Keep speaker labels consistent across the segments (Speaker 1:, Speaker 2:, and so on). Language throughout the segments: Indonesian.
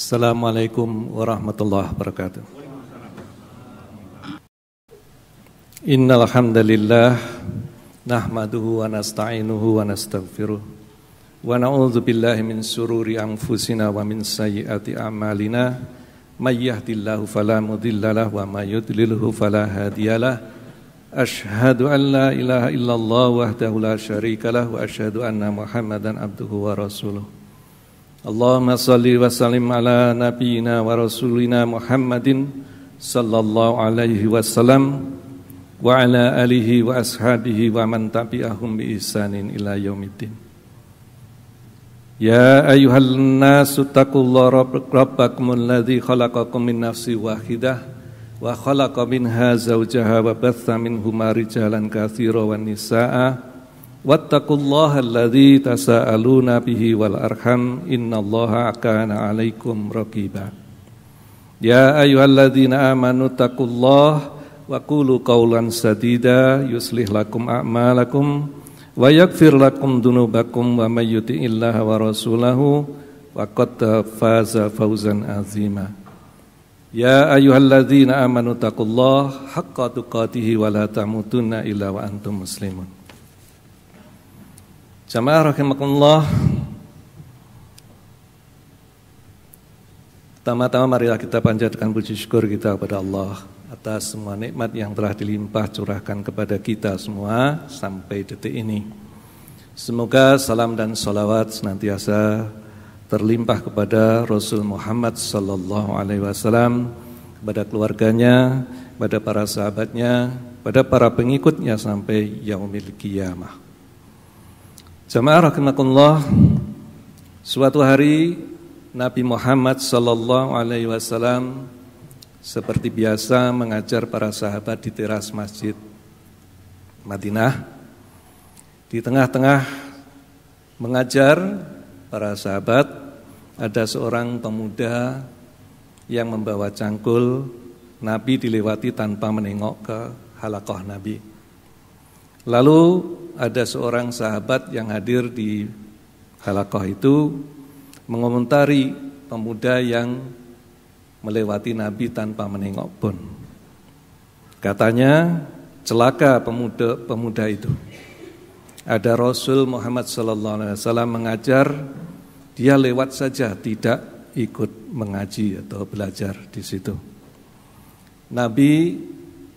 Speaker 1: Assalamualaikum warahmatullahi wabarakatuh. Innal hamdalillah nahmaduhu wa nasta'inuhu wa nastaghfiruh wa na'udzu billahi min shururi anfusina wa min sayyiati a'malina may yahdihillahu fala mudhillalah wa may yudlilhu fala hadiyalah. Asyhadu an la ilaha illallah wahdahu la syarikalah wa asyhadu anna Muhammadan abduhu wa rasuluh. Allahumma salli wa sallim ala nabiyyina wa rasulina Muhammadin sallallahu alaihi wasallam wa ala alihi wa ashabihi wa man tabi'ahum bi ihsanin ila yaumiddin. Ya ayyuhan nasu taqullaha rabbakumul ladzi khalaqakum min nafsin wahidah wa khalaqa minha zawjaha wa batha minhuma rijalan katsiran wan nisaa'a wattaqullaha alladzi tasaaluna bihi wal arham innallaha kana 'alaikum raqiba. Ya ayyuhalladzina amanu taqullaha wa qulu qawlan sadida yuslih lakum a'malakum wa yaghfir lakum dzunubakum wa may yuti'illaha wa rasulahu faqad faza fawzan 'azima. Ya ayyuhalladzina amanu taqullaha haqqa tuqatih wa la tamutunna illa wa antum muslimun. Jamaah rahimakumullah. Pertama-tama marilah kita panjatkan puji syukur kita kepada Allah atas semua nikmat yang telah dilimpah curahkan kepada kita semua sampai detik ini. Semoga salam dan salawat senantiasa terlimpah kepada Rasul Muhammad sallallahu alaihi wasallam, kepada keluarganya, kepada para sahabatnya, kepada para pengikutnya sampai yaumil qiyamah. Jamaah rahimakumullah, suatu hari Nabi Muhammad sallallahu alaihi wasallam seperti biasa mengajar para sahabat di teras Masjid Madinah. Di tengah-tengah mengajar para sahabat ada seorang pemuda yang membawa cangkul. Nabi dilewati tanpa menengok ke halaqah Nabi. Lalu ada seorang sahabat yang hadir di halaqah itu mengomentari pemuda yang melewati Nabi tanpa menengok pun. Katanya, celaka pemuda itu. Ada Rasul Muhammad SAW mengajar, dia lewat saja, tidak ikut mengaji atau belajar di situ. Nabi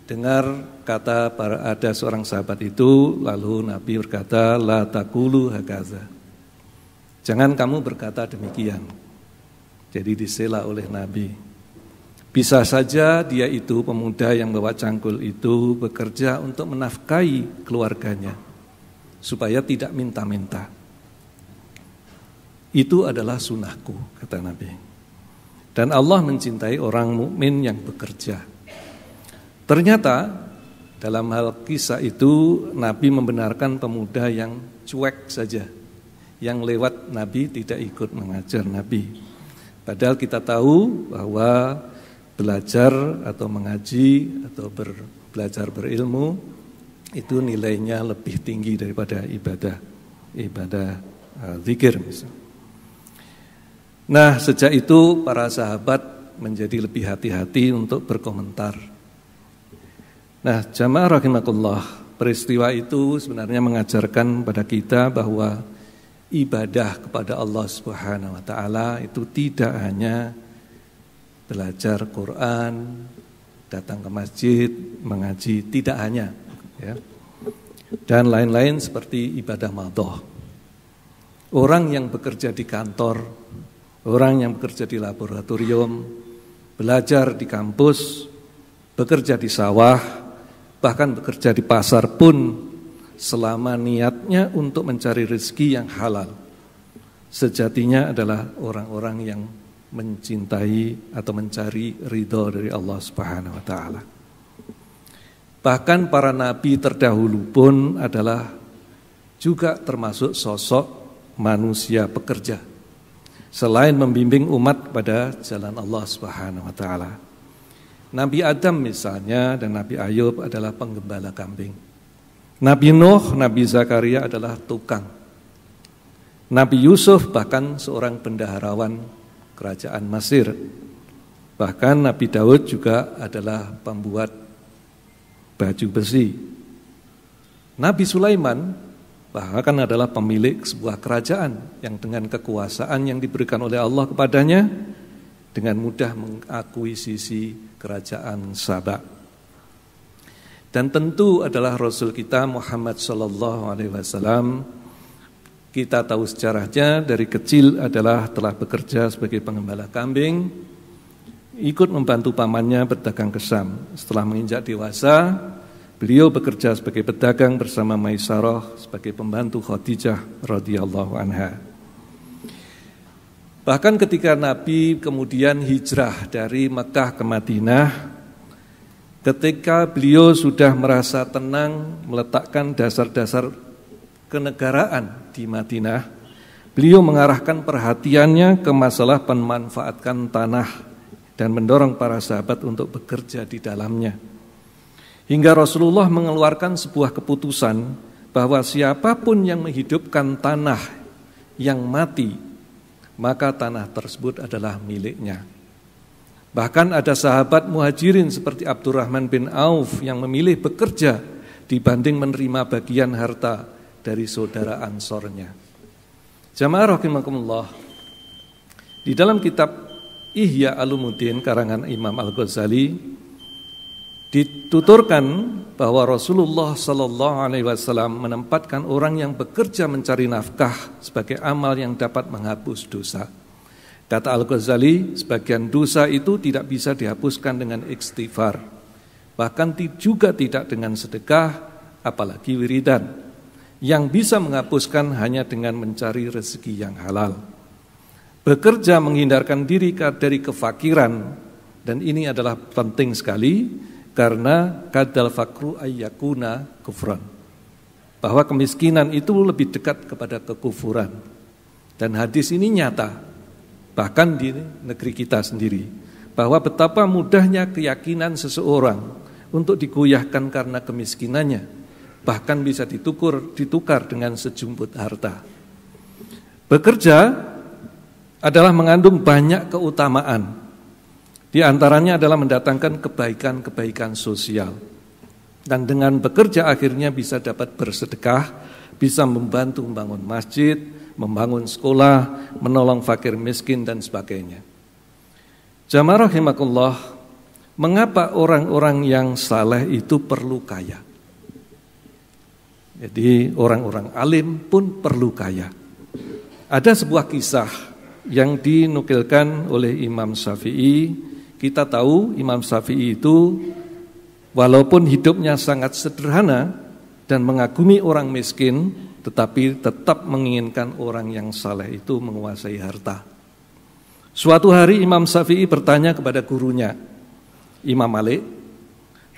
Speaker 1: dengar kata ada seorang sahabat itu, lalu Nabi berkata, la taqulu hakaza. Jangan kamu berkata demikian. Jadi disela oleh Nabi. Bisa saja dia itu pemuda yang bawa cangkul itu bekerja untuk menafkahi keluarganya supaya tidak minta-minta. Itu adalah sunnahku, kata Nabi. Dan Allah mencintai orang mukmin yang bekerja. Ternyata dalam hal kisah itu Nabi membenarkan pemuda yang cuek saja, yang lewat Nabi tidak ikut mengajar Nabi. Padahal kita tahu bahwa belajar atau mengaji atau belajar berilmu itu nilainya lebih tinggi daripada ibadah zikir misalnya. Nah, sejak itu para sahabat menjadi lebih hati-hati untuk berkomentar. Nah, jamaah rahimakumullah, peristiwa itu sebenarnya mengajarkan pada kita bahwa ibadah kepada Allah Subhanahu wa taala itu tidak hanya belajar Quran, datang ke masjid, mengaji, tidak hanya ya. Dan lain-lain seperti ibadah madhah. Orang yang bekerja di kantor, orang yang bekerja di laboratorium, belajar di kampus, bekerja di sawah, bahkan bekerja di pasar pun selama niatnya untuk mencari rezeki yang halal, sejatinya adalah orang-orang yang mencintai atau mencari ridho dari Allah Subhanahu wa taala. Bahkan para nabi terdahulu pun adalah juga termasuk sosok manusia pekerja. Selain membimbing umat pada jalan Allah Subhanahu wa taala. Nabi Adam misalnya dan Nabi Ayub adalah penggembala kambing. Nabi Nuh, Nabi Zakaria adalah tukang. Nabi Yusuf bahkan seorang bendaharawan kerajaan Mesir. Bahkan Nabi Daud juga adalah pembuat baju besi. Nabi Sulaiman bahkan adalah pemilik sebuah kerajaan yang dengan kekuasaan yang diberikan oleh Allah kepadanya dengan mudah mengakuisisi kerajaan Saba. Dan tentu adalah Rasul kita Muhammad SAW. Kita tahu sejarahnya dari kecil adalah telah bekerja sebagai pengembala kambing, ikut membantu pamannya berdagang kesam. Setelah menginjak dewasa, beliau bekerja sebagai pedagang bersama Maisarah sebagai pembantu Khadijah radhiyallahu anha. Bahkan ketika Nabi kemudian hijrah dari Mekah ke Madinah, ketika beliau sudah merasa tenang meletakkan dasar-dasar kenegaraan di Madinah, beliau mengarahkan perhatiannya ke masalah pemanfaatkan tanah dan mendorong para sahabat untuk bekerja di dalamnya. Hingga Rasulullah mengeluarkan sebuah keputusan bahwa siapapun yang menghidupkan tanah yang mati, maka tanah tersebut adalah miliknya. Bahkan ada sahabat muhajirin seperti Abdurrahman bin Auf yang memilih bekerja dibanding menerima bagian harta dari saudara Ansornya. Jamaah rahimakumullah, di dalam kitab Ihya Ulumuddin karangan Imam Al-Ghazali dituturkan bahwa Rasulullah SAW menempatkan orang yang bekerja mencari nafkah sebagai amal yang dapat menghapus dosa. Kata Al-Ghazali, sebagian dosa itu tidak bisa dihapuskan dengan istighfar, bahkan juga tidak dengan sedekah, apalagi wiridan. Yang bisa menghapuskan hanya dengan mencari rezeki yang halal. Bekerja menghindarkan diri dari kefakiran, dan ini adalah penting sekali karena kadal fakru ayyakuna kufran, bahwa kemiskinan itu lebih dekat kepada kekufuran. Dan hadis ini nyata bahkan di negeri kita sendiri, bahwa betapa mudahnya keyakinan seseorang untuk digoyahkan karena kemiskinannya, bahkan bisa ditukar dengan sejumput harta. Bekerja adalah mengandung banyak keutamaan. Di antaranya adalah mendatangkan kebaikan-kebaikan sosial. Dan dengan bekerja akhirnya bisa dapat bersedekah, bisa membantu membangun masjid, membangun sekolah, menolong fakir miskin dan sebagainya. Jamaah rahimakumullah, mengapa orang-orang yang saleh itu perlu kaya? Jadi orang-orang alim pun perlu kaya. Ada sebuah kisah yang dinukilkan oleh Imam Syafi'i. Kita tahu Imam Syafi'i itu walaupun hidupnya sangat sederhana dan mengagumi orang miskin, tetapi tetap menginginkan orang yang saleh itu menguasai harta. Suatu hari Imam Syafi'i bertanya kepada gurunya, Imam Malik,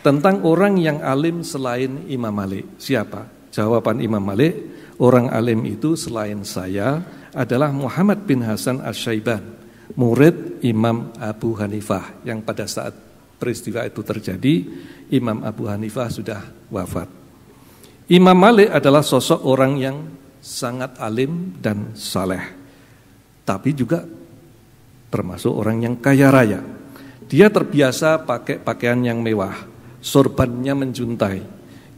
Speaker 1: tentang orang yang alim selain Imam Malik. Siapa? Jawaban Imam Malik, orang alim itu selain saya adalah Muhammad bin Hasan Asy-Syaiban, murid Imam Abu Hanifah, yang pada saat peristiwa itu terjadi, Imam Abu Hanifah sudah wafat. Imam Malik adalah sosok orang yang sangat alim dan saleh, tapi juga termasuk orang yang kaya raya. Dia terbiasa pakai pakaian yang mewah, sorbannya menjuntai,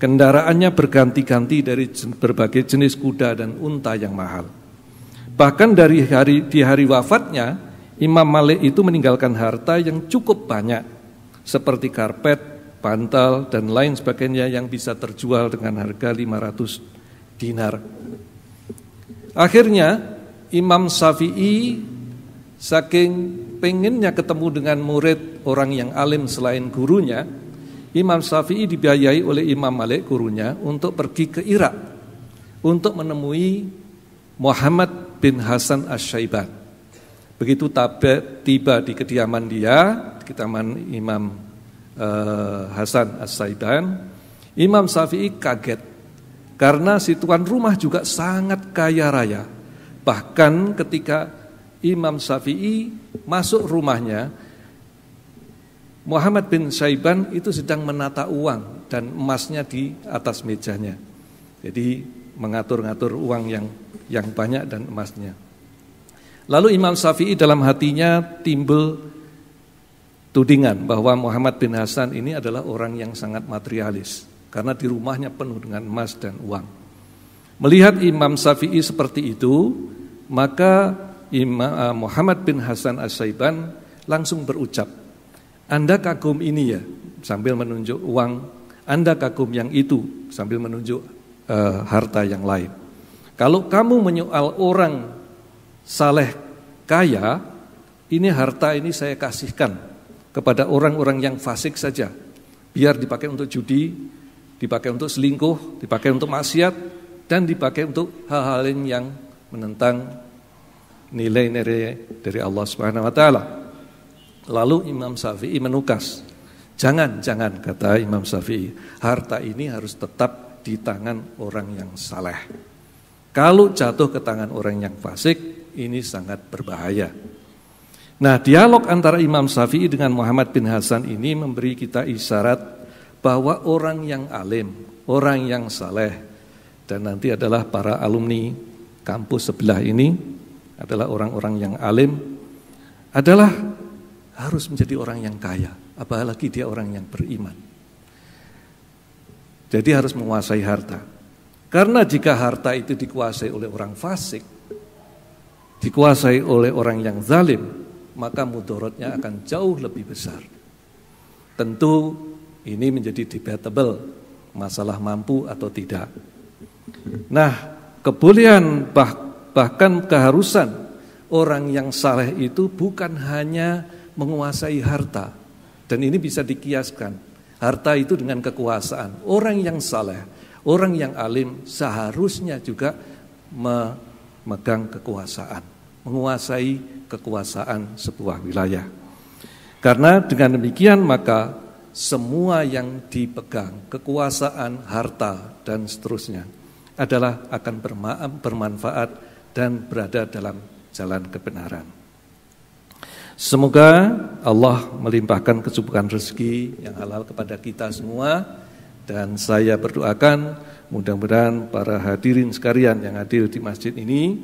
Speaker 1: kendaraannya berganti-ganti dari berbagai jenis kuda dan unta yang mahal. Bahkan di hari wafatnya, Imam Malik itu meninggalkan harta yang cukup banyak, seperti karpet, bantal, dan lain sebagainya yang bisa terjual dengan harga 500 dinar. Akhirnya Imam Syafi'i saking pengennya ketemu dengan murid orang yang alim selain gurunya, Imam Syafi'i dibiayai oleh Imam Malik gurunya untuk pergi ke Irak untuk menemui Muhammad bin Hasan Asy-Syaiban. Begitu tiba di kediaman dia, kediaman Imam Hasan Asy-Syaiban, Imam Syafi'i kaget karena si tuan rumah juga sangat kaya raya. Bahkan ketika Imam Syafi'i masuk rumahnya, Muhammad bin Syaiban itu sedang menata uang dan emasnya di atas mejanya. Jadi mengatur-ngatur uang yang banyak dan emasnya. Lalu Imam Syafi'i dalam hatinya timbul tudingan bahwa Muhammad bin Hasan ini adalah orang yang sangat materialis karena di rumahnya penuh dengan emas dan uang. Melihat Imam Syafi'i seperti itu, maka Muhammad bin Hasan As-Saiban langsung berucap, "Anda kagum ini ya," sambil menunjuk uang, "Anda kagum yang itu," sambil menunjuk harta yang lain. "Kalau kamu menyoal orang saleh kaya, ini harta ini saya kasihkan kepada orang-orang yang fasik saja, biar dipakai untuk judi, dipakai untuk selingkuh, dipakai untuk maksiat, dan dipakai untuk hal-hal yang menentang nilai-nilai dari Allah Subhanahu wa taala." Lalu Imam Syafi'i menukas, Jangan, kata Imam Syafi'i, harta ini harus tetap di tangan orang yang saleh. Kalau jatuh ke tangan orang yang fasik, ini sangat berbahaya. Nah, dialog antara Imam Syafi'i dengan Muhammad bin Hasan ini memberi kita isyarat bahwa orang yang alim, orang yang saleh, dan nanti adalah para alumni kampus sebelah ini adalah orang-orang yang alim, adalah harus menjadi orang yang kaya, apalagi dia orang yang beriman. Jadi harus menguasai harta. Karena jika harta itu dikuasai oleh orang fasik, dikuasai oleh orang yang zalim, maka mudaratnya akan jauh lebih besar. Tentu ini menjadi debatable, masalah mampu atau tidak. Nah, kebolehan bahkan keharusan orang yang saleh itu bukan hanya menguasai harta, dan ini bisa dikiaskan harta itu dengan kekuasaan. Orang yang saleh, orang yang alim seharusnya juga memegang kekuasaan, menguasai kekuasaan sebuah wilayah. Karena dengan demikian maka semua yang dipegang, kekuasaan, harta dan seterusnya adalah akan bermanfaat dan berada dalam jalan kebenaran. Semoga Allah melimpahkan kecukupan rezeki yang halal kepada kita semua, dan saya berdoakan mudah-mudahan para hadirin sekalian yang hadir di masjid ini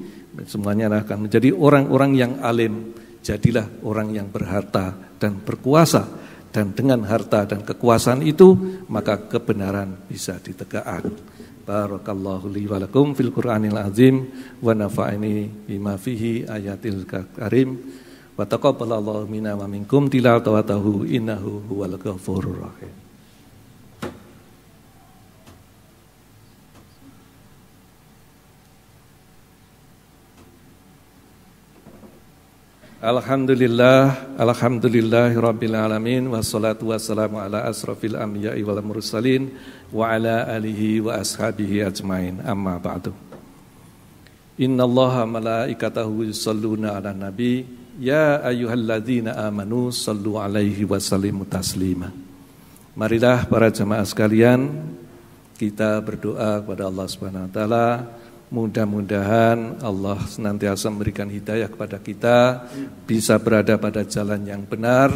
Speaker 1: semuanya akan menjadi orang-orang yang alim, jadilah orang yang berharta dan berkuasa, dan dengan harta dan kekuasaan itu maka kebenaran bisa ditegakkan. Barakallahu li wa lakum fil Qur'anil azim wa nafa'ani bima fihi ayatil karim. Wa taqabbalallahu minna wa minkum tilawatahu innahu huwal ghafurur rahim. Alhamdulillahirabbil alamin wassalatu wassalamu ala asrofil anbiya'i wal mursalin wa ala alihi wa ashabihi ajmain, amma ba'du. Innallaha malaikatahu yusholluna 'alan nabi ya ayyuhalladzina amanu shallu 'alaihi wa sallimu taslima. Marilah para jemaah sekalian, kita berdoa kepada Allah Subhanahu wa taala. Mudah-mudahan Allah senantiasa memberikan hidayah kepada kita, bisa berada pada jalan yang benar,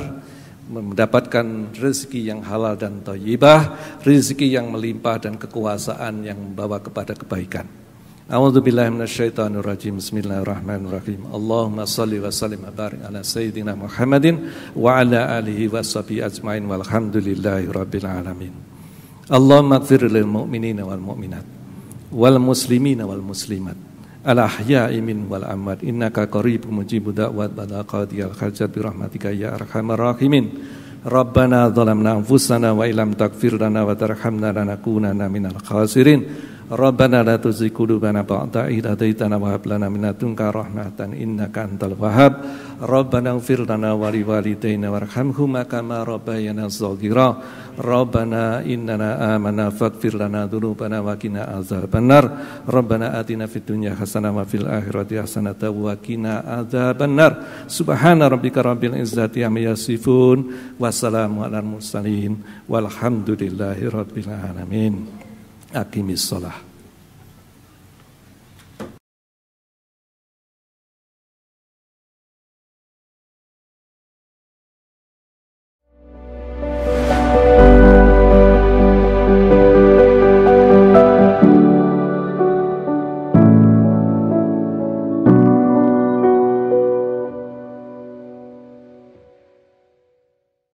Speaker 1: mendapatkan rezeki yang halal dan thayyibah, rezeki yang melimpah dan kekuasaan yang membawa kepada kebaikan. A'udzubillahi minasyaitonirrajim. Bismillahirrahmanirrahim. Allahumma shalli wa sallim wa barik ala sayyidina Muhammadin wa ala alihi washabihi ajmain walhamdulillahi rabbil alamin. Allahumma ighfir lil mu'minina wal mu'minat wal muslimina wal muslimat al ahya'i min wal amwat innaka qaribun mujibud da'wat wa qadiyal hajat bi rahmatika ya arhamar rahimin. Rabbana zalamna anfusana wa illam taghfir lana wa tarhamna lanakunanna minal khasirin. Rabbana la tuzigh qulubana ba'da idh hadaitana wa hab lana min ladunka rahmatan innaka antal wahhab. Rabbana ighfir lana wa liwalidayna warhamhuma kama rabbayana shaghira. Rabbana innana amanna faghfir lana dzunubana wa qina adzabannar. Rabbana atina fid dunya hasanah wa fil akhirati hasanah wa qina adzabannar. Subhana rabbika rabbil izzati amma yasifun wa salamun alal mursalin walhamdulillahi rabbil alamin. Aqimis shalah.